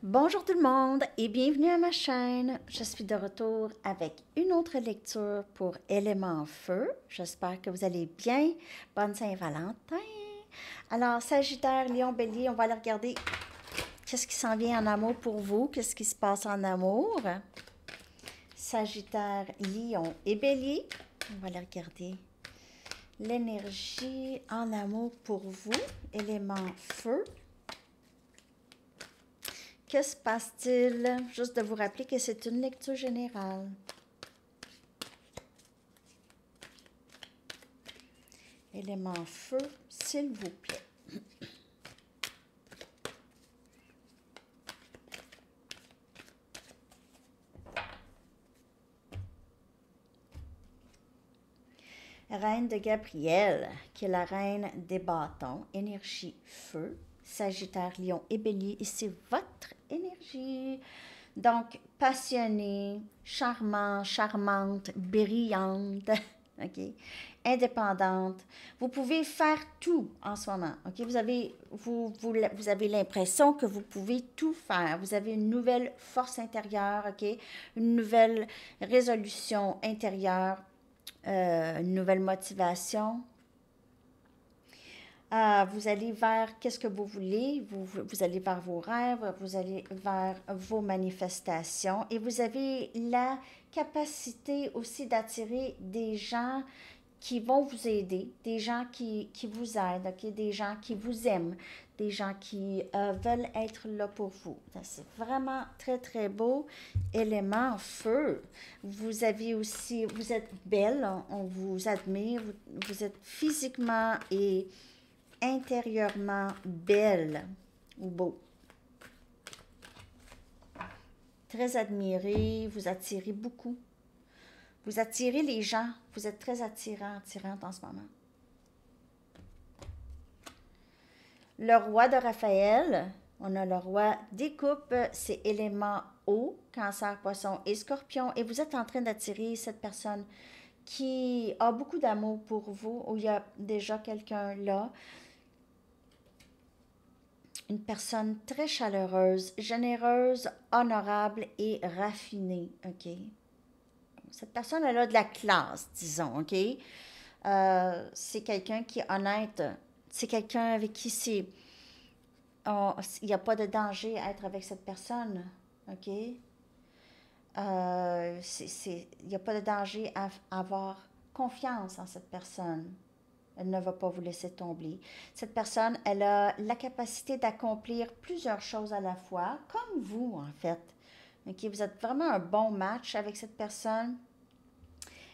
Bonjour tout le monde et bienvenue à ma chaîne. Je suis de retour avec une autre lecture pour Élément Feu. J'espère que vous allez bien. Bonne Saint-Valentin. Alors, Sagittaire, Lion, Bélier, on va aller regarder qu'est-ce qui s'en vient en amour pour vous, qu'est-ce qui se passe en amour. Sagittaire, Lion et Bélier, on va aller regarder l'énergie en amour pour vous. Élément Feu. Que se passe-t-il? Juste de vous rappeler que c'est une lecture générale. Élément feu, s'il vous plaît. Reine de Gabriel, qui est la reine des bâtons, énergie feu. Sagittaire, Lion et Bélier, et c'est votre énergie. Donc, passionnée, charmant, charmante, brillante, ok, indépendante. Vous pouvez faire tout en ce moment, ok. Vous avez l'impression que vous pouvez tout faire. Vous avez une nouvelle force intérieure, ok, une nouvelle résolution intérieure, une nouvelle motivation. Vous allez vers qu'est-ce que vous voulez, vous allez vers vos rêves, vous allez vers vos manifestations et vous avez la capacité aussi d'attirer des gens qui vont vous aider, des gens qui vous aident, okay? Des gens qui vous aiment, des gens qui veulent être là pour vous. C'est vraiment très, très beau. Élément feu. Vous avez aussi, vous êtes belle, on vous admire, vous êtes physiquement et intérieurement belle ou beau. Très admiré, vous attirez beaucoup. Vous attirez les gens, vous êtes très attirant, attirante en ce moment. Le roi de Raphaël, on a le roi des coupes, c'est élément eau, cancer, poisson et scorpion, et vous êtes en train d'attirer cette personne qui a beaucoup d'amour pour vous, ou il y a déjà quelqu'un là. Une personne très chaleureuse, généreuse, honorable et raffinée, ok? Cette personne, elle a de la classe, disons, ok? C'est quelqu'un qui est honnête, c'est quelqu'un avec qui il n'y a pas de danger à être avec cette personne, ok? Il n'y a pas de danger à avoir confiance en cette personne. Elle ne va pas vous laisser tomber. Cette personne, elle a la capacité d'accomplir plusieurs choses à la fois, comme vous, en fait. Okay? Vous êtes vraiment un bon match avec cette personne.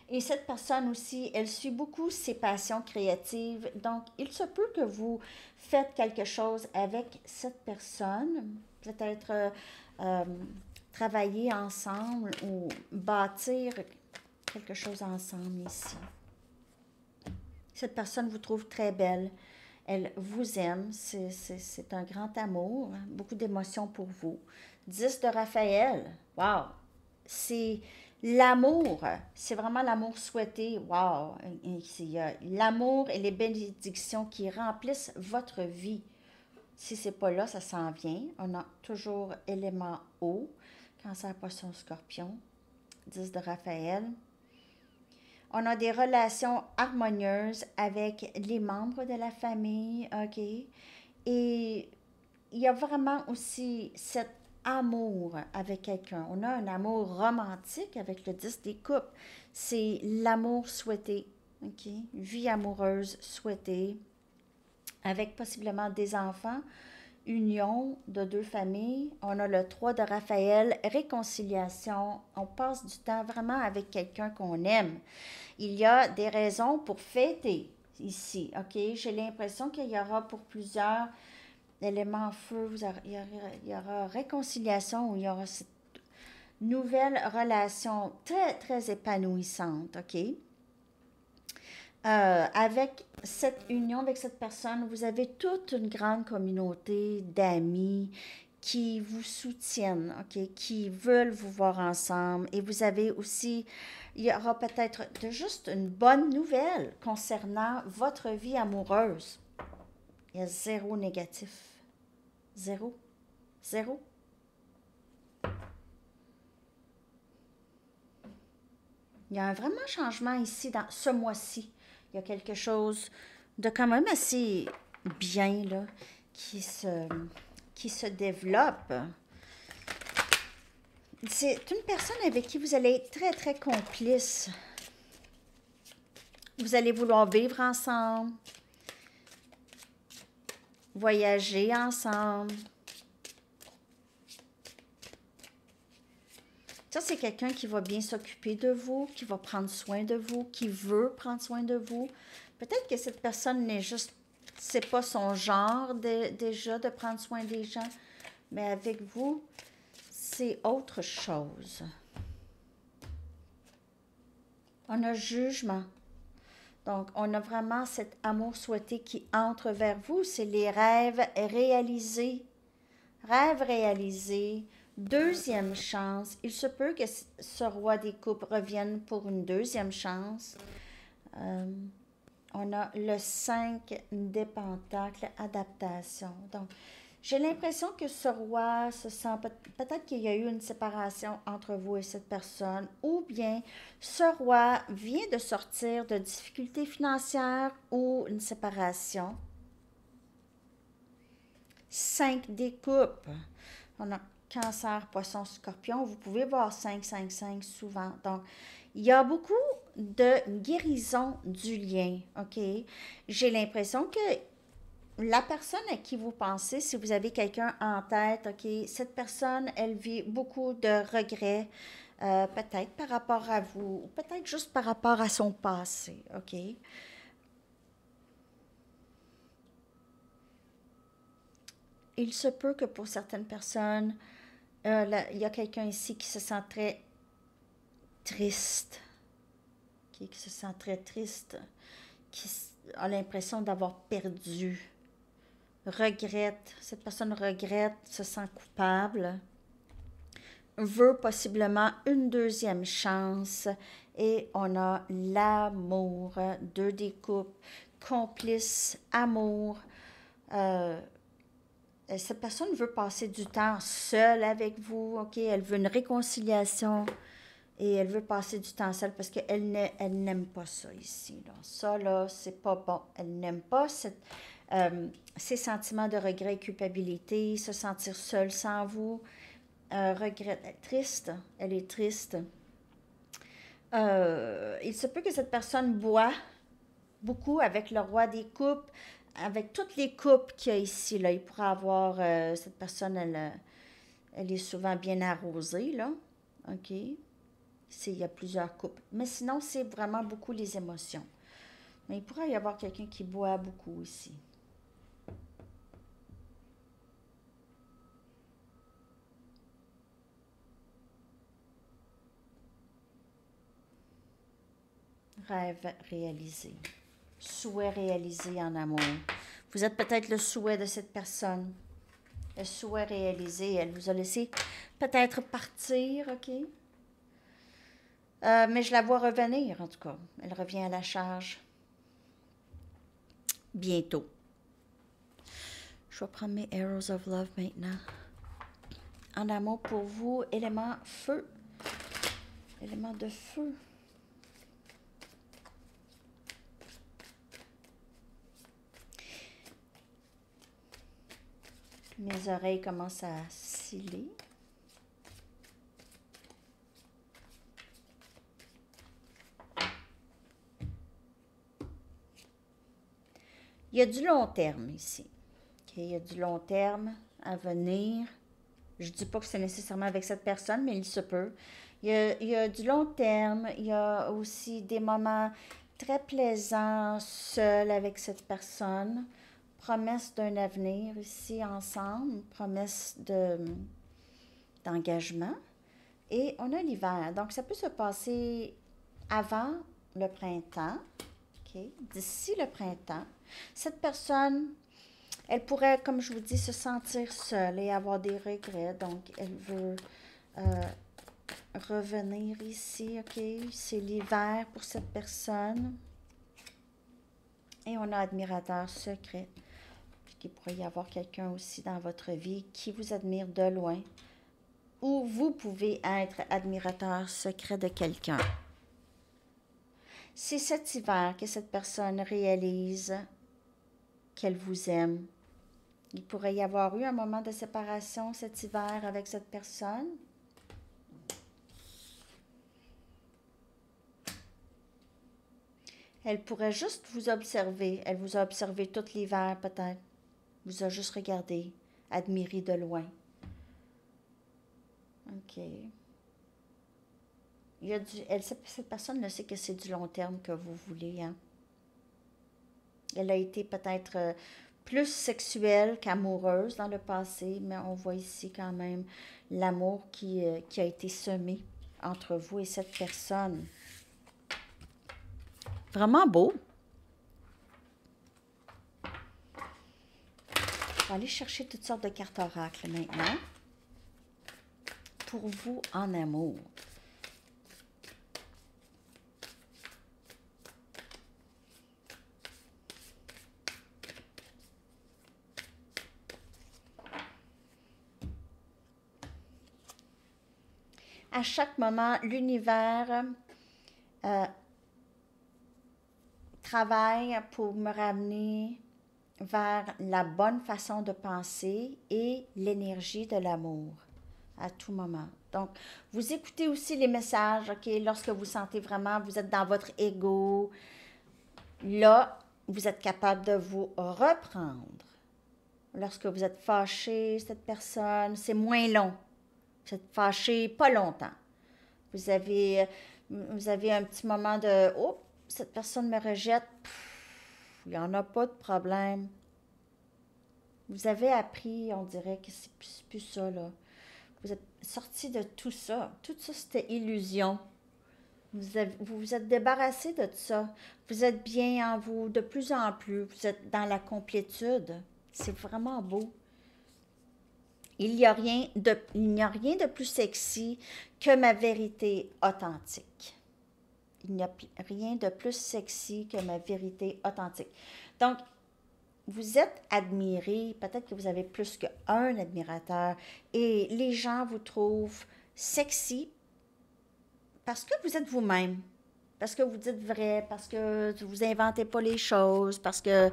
Et cette personne aussi, elle suit beaucoup ses passions créatives. Donc, il se peut que vous faites quelque chose avec cette personne. Peut-être travailler ensemble ou bâtir quelque chose ensemble ici. Cette personne vous trouve très belle. Elle vous aime. C'est un grand amour. Hein? Beaucoup d'émotions pour vous. 10 de Raphaël. Wow! C'est l'amour. C'est vraiment l'amour souhaité. Wow! Il y a l'amour et les bénédictions qui remplissent votre vie. Si c'est pas là, ça s'en vient. On a toujours élément eau. Cancer, poisson, scorpion. 10 de Raphaël. On a des relations harmonieuses avec les membres de la famille, ok? Et il y a vraiment aussi cet amour avec quelqu'un. On a un amour romantique avec le 10 des coupes. C'est l'amour souhaité, ok? Vie amoureuse souhaitée, avec possiblement des enfants. Union de deux familles. On a le 3 de Raphaël, réconciliation. On passe du temps vraiment avec quelqu'un qu'on aime. Il y a des raisons pour fêter ici, ok? J'ai l'impression qu'il y aura pour plusieurs éléments feu, il y aura réconciliation, ou il y aura cette nouvelle relation très, très épanouissante, ok? Avec cette union, avec cette personne, vous avez toute une grande communauté d'amis qui vous soutiennent, ok, qui veulent vous voir ensemble. Et vous avez aussi, il y aura peut-être juste une bonne nouvelle concernant votre vie amoureuse. Il y a zéro négatif. Zéro. Zéro. Il y a un vraiment changement ici dans ce mois-ci. Il y a quelque chose de quand même assez bien là, qui se développe. C'est une personne avec qui vous allez être très, très complice. Vous allez vouloir vivre ensemble, voyager ensemble. Ça, c'est quelqu'un qui va bien s'occuper de vous, qui va prendre soin de vous, qui veut prendre soin de vous. Peut-être que cette personne n'est juste, c'est pas son genre déjà de prendre soin des gens, mais avec vous, c'est autre chose. On a jugement. Donc, on a vraiment cet amour souhaité qui entre vers vous. C'est les rêves réalisés. Rêves réalisés. Deuxième chance. Il se peut que ce roi des coupes revienne pour une deuxième chance. On a le 5 des pentacles, adaptation. Donc, j'ai l'impression que ce roi se sent, peut-être qu'il y a eu une séparation entre vous et cette personne, ou bien ce roi vient de sortir de difficultés financières ou une séparation. 5 des coupes. On a Cancer, Poisson, Scorpion. Vous pouvez voir 5, 5, 5 souvent. Donc, il y a beaucoup de guérison du lien, OK? J'ai l'impression que la personne à qui vous pensez, si vous avez quelqu'un en tête, OK, cette personne, elle vit beaucoup de regrets, peut-être par rapport à vous, ou peut-être juste par rapport à son passé, OK? Il se peut que pour certaines personnes, il y a quelqu'un ici qui se sent très triste, OK, qui se sent très triste, qui a l'impression d'avoir perdu, regrette, cette personne regrette, se sent coupable, veut possiblement une deuxième chance et on a l'amour, 2 des coupes, complice, amour. Euh, Cette personne veut passer du temps seule avec vous, ok? Elle veut une réconciliation et elle veut passer du temps seule parce qu'elle n'aime pas ça ici. Là. Ça, là, c'est pas bon. Elle n'aime pas ces sentiments de regret et culpabilité, se sentir seule sans vous. Regret, triste, elle est triste. Il se peut que cette personne boit beaucoup avec le roi des coupes, avec toutes les coupes qu'il y a ici. Là. Il pourra avoir, cette personne, elle est souvent bien arrosée, là. OK? Il y a plusieurs coupes. Mais sinon, c'est vraiment beaucoup les émotions. Mais il pourrait y avoir quelqu'un qui boit beaucoup ici. Rêve réalisé. Souhait réalisé en amour. Vous êtes peut-être le souhait de cette personne. Le souhait réalisé. Elle vous a laissé peut-être partir, OK? Mais je la vois revenir, en tout cas. Elle revient à la charge bientôt. Je vais prendre mes Arrows of Love maintenant. En amour pour vous, élément feu. Élément de feu. Mes oreilles commencent à sciller. Il y a du long terme ici. Okay? Il y a du long terme à venir. Je ne dis pas que c'est nécessairement avec cette personne, mais il se peut. Il y a du long terme. Il y a aussi des moments très plaisants seul avec cette personne. Promesse d'un avenir ici ensemble. Promesse d'engagement. Et on a l'hiver. Donc, ça peut se passer avant le printemps. Okay? D'ici le printemps. Cette personne, elle pourrait, comme je vous dis, se sentir seule et avoir des regrets. Donc, elle veut revenir ici, OK? C'est l'hiver pour cette personne. Et on a admirateur secret. Il pourrait y avoir quelqu'un aussi dans votre vie qui vous admire de loin. Ou vous pouvez être admirateur secret de quelqu'un. C'est cet hiver que cette personne réalise qu'elle vous aime. Il pourrait y avoir eu un moment de séparation cet hiver avec cette personne. Elle pourrait juste vous observer. Elle vous a observé tout l'hiver peut-être. Vous a juste regardé, admiré de loin. OK. Cette personne ne sait que c'est du long terme que vous voulez, hein? Elle a été peut-être plus sexuelle qu'amoureuse dans le passé, mais on voit ici quand même l'amour qui a été semé entre vous et cette personne. Vraiment beau. On va aller chercher toutes sortes de cartes oracles maintenant. Pour vous en amour. À chaque moment, l'univers travaille pour me ramener vers la bonne façon de penser et l'énergie de l'amour à tout moment. Donc, vous écoutez aussi les messages, OK? Lorsque vous sentez vraiment, vous êtes dans votre ego, là, vous êtes capable de vous reprendre. Lorsque vous êtes fâché, cette personne, c'est moins long. Vous êtes fâché pas longtemps. Vous avez un petit moment de « Oh, cette personne me rejette. Il n'y en a pas de problème. » Vous avez appris, on dirait que c'est plus ça, là. Vous êtes sorti de tout ça. Tout ça, c'était illusion. Vous vous êtes débarrassé de tout ça. Vous êtes bien en vous de plus en plus. Vous êtes dans la complétude. C'est vraiment beau. Il n'y a rien de plus sexy que ma vérité authentique. Il n'y a rien de plus sexy que ma vérité authentique. Donc, vous êtes admiré, peut-être que vous avez plus qu'un admirateur, et les gens vous trouvent sexy parce que vous êtes vous-même, parce que vous dites vrai, parce que vous inventez pas les choses, parce que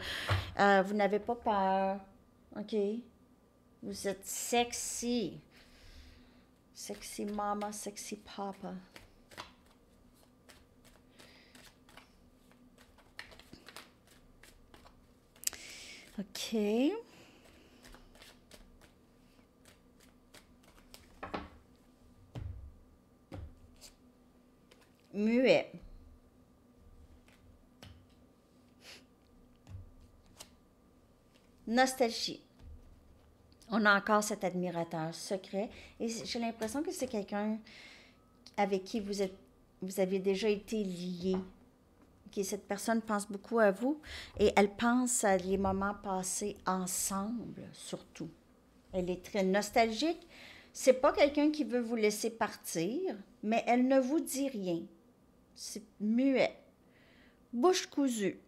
vous n'avez pas peur. OK? Vous êtes sexy. Sexy mama, sexy papa. OK. Muet. Nostalgie. On a encore cet admirateur secret et j'ai l'impression que c'est quelqu'un avec qui vous avez déjà été lié. Okay, cette personne pense beaucoup à vous et elle pense à les moments passés ensemble, surtout. Elle est très nostalgique. C'est pas quelqu'un qui veut vous laisser partir, mais elle ne vous dit rien. C'est muet. Bouche cousue.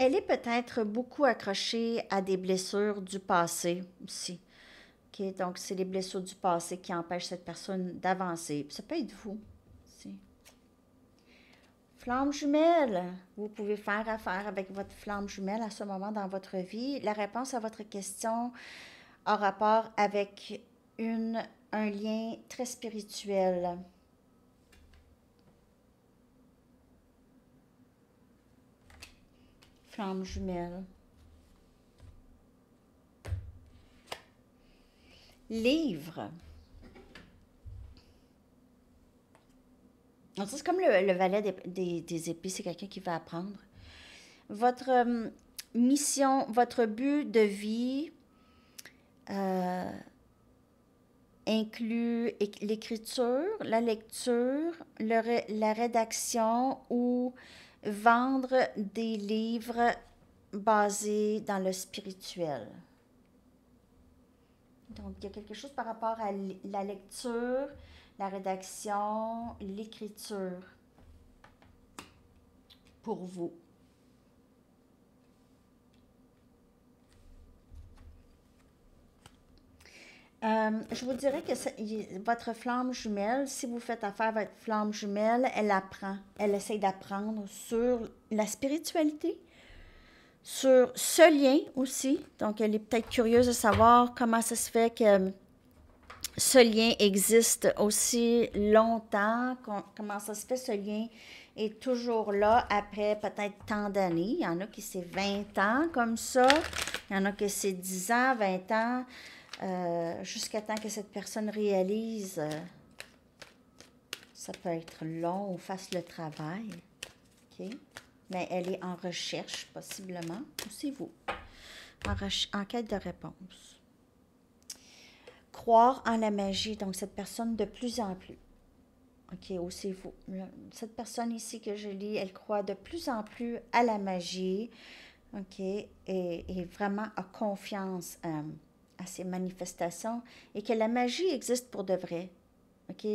Elle est peut-être beaucoup accrochée à des blessures du passé aussi. OK, donc, c'est les blessures du passé qui empêchent cette personne d'avancer. Ça peut être vous aussi. Flamme jumelle. Vous pouvez faire affaire avec votre flamme jumelle à ce moment dans votre vie. La réponse à votre question a rapport avec un lien très spirituel. Flamme jumelle. Livre. Donc, c'est comme le valet des épées, c'est quelqu'un qui va apprendre. Votre mission, votre but de vie inclut l'écriture, la lecture, la rédaction ou vendre des livres basés dans le spirituel. Donc, il y a quelque chose par rapport à la lecture, la rédaction, l'écriture pour vous. Je vous dirais que votre flamme jumelle, si vous faites affaire avec votre flamme jumelle, elle apprend. Elle essaie d'apprendre sur la spiritualité, sur ce lien aussi. Donc, elle est peut-être curieuse de savoir comment ça se fait que ce lien existe aussi longtemps, comment ça se fait ce lien est toujours là après peut-être tant d'années. Il y en a qui c'est 20 ans comme ça, il y en a qui c'est 10 ans, 20 ans, jusqu'à temps que cette personne réalise, ça peut être long ou fasse le travail. OK? Mais elle est en recherche, possiblement, ou c'est vous, en quête de réponse. Croire en la magie, donc cette personne de plus en plus. OK, ou c'est vous. Cette personne ici que je lis, elle croit de plus en plus à la magie, OK, et vraiment a confiance à ces manifestations et que la magie existe pour de vrai. OK?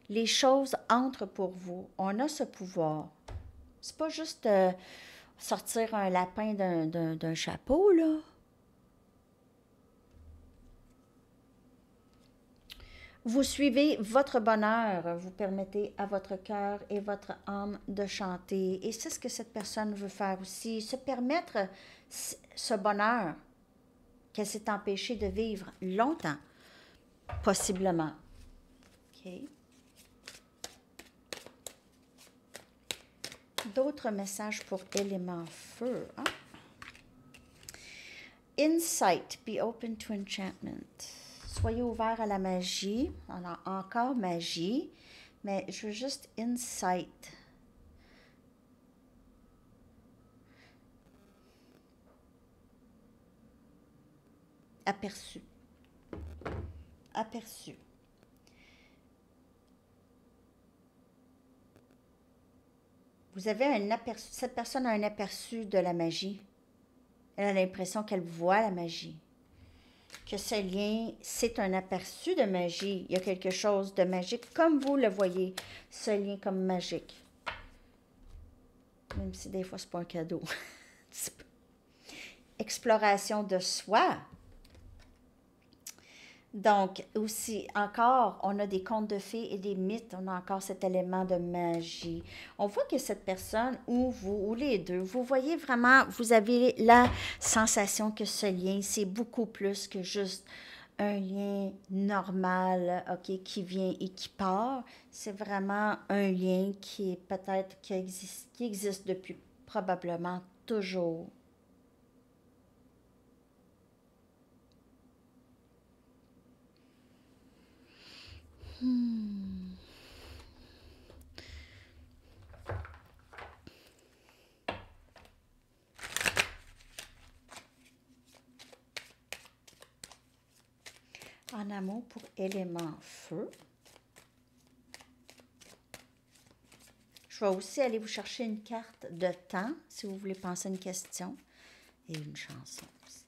Les choses entrent pour vous. On a ce pouvoir. C'est pas juste sortir un lapin d'un chapeau, là. Vous suivez votre bonheur, vous permettez à votre cœur et votre âme de chanter. Et c'est ce que cette personne veut faire aussi, se permettre ce bonheur qu'elle s'est empêchée de vivre longtemps, possiblement. OK. D'autres messages pour élément feu. Hein? Insight, be open to enchantment. Soyez ouverts à la magie. Alors, encore magie, mais je veux juste insight. Aperçu. Aperçu. Vous avez un aperçu. Cette personne a un aperçu de la magie. Elle a l'impression qu'elle voit la magie. Que ce lien, c'est un aperçu de magie. Il y a quelque chose de magique, comme vous le voyez, ce lien comme magique. Même si des fois, c'est pas un cadeau. Exploration de soi. Donc, aussi, encore, on a des contes de fées et des mythes. On a encore cet élément de magie. On voit que cette personne, ou vous, ou les deux, vous voyez vraiment, vous avez la sensation que ce lien, c'est beaucoup plus que juste un lien normal, OK, qui vient et qui part. C'est vraiment un lien qui est peut-être, qui existe depuis probablement toujours. En amour pour élément feu. Je vais aussi aller vous chercher une carte de temps, si vous voulez penser à une question, et une chanson aussi.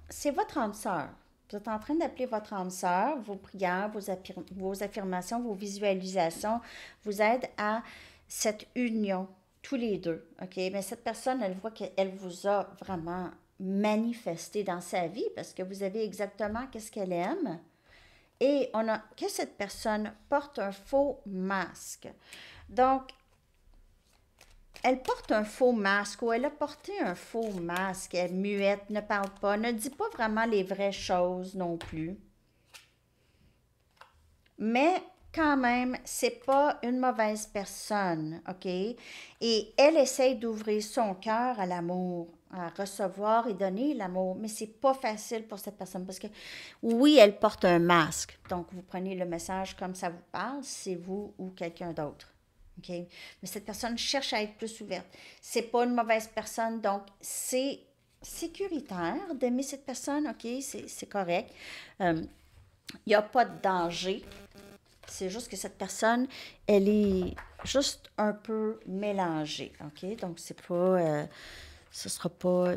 C'est votre âme sœur. Vous êtes en train d'appeler votre âme sœur, vos prières, vos affirmations, vos visualisations vous aident à cette union, tous les deux. OK? Mais cette personne, elle voit qu'elle vous a vraiment manifesté dans sa vie parce que vous avez exactement qu'est-ce qu'elle aime. Et on a que cette personne porte un faux masque. Donc, elle porte un faux masque ou elle a porté un faux masque. Elle est muette, ne parle pas, ne dit pas vraiment les vraies choses non plus. Mais quand même, c'est pas une mauvaise personne, OK? Et elle essaye d'ouvrir son cœur à l'amour, à recevoir et donner l'amour, mais c'est pas facile pour cette personne parce que oui, elle porte un masque. Donc, vous prenez le message comme ça vous parle, c'est vous ou quelqu'un d'autre. OK? Mais cette personne cherche à être plus ouverte. C'est pas une mauvaise personne, donc c'est sécuritaire d'aimer cette personne, OK? C'est correct. Il n'y a pas de danger. C'est juste que cette personne, elle est juste un peu mélangée, OK? Donc, c'est pas... ce sera pas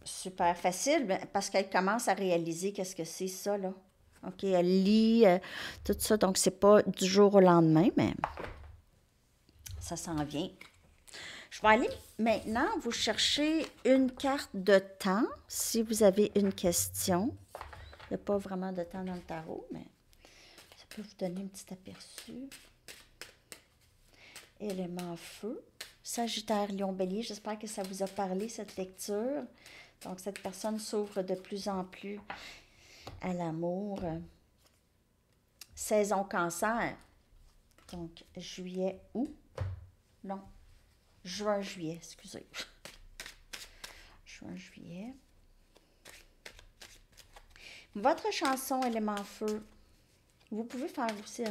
super facile parce qu'elle commence à réaliser qu'est-ce que c'est ça, là. OK, elle lit tout ça, donc c'est pas du jour au lendemain, mais ça s'en vient. Je vais aller maintenant vous chercher une carte de temps si vous avez une question. Il n'y a pas vraiment de temps dans le tarot, mais ça peut vous donner un petit aperçu. Élément feu. Sagittaire, Lion, Bélier, j'espère que ça vous a parlé, cette lecture. Donc, cette personne s'ouvre de plus en plus à l'amour. Saison Cancer. Donc, juillet, août. Non, juin, juillet, excusez. Juin, juillet. Votre chanson élément feu, vous pouvez faire aussi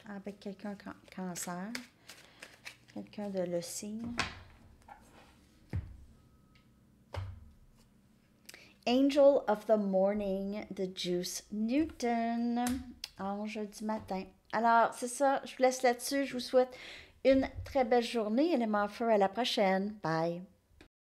avec quelqu'un cancer, quelqu'un de le signe. Angel of the Morning de Juice Newton, ange du matin. Alors, c'est ça, je vous laisse là-dessus. Je vous souhaite une très belle journée. Élément feu, à la prochaine. Bye.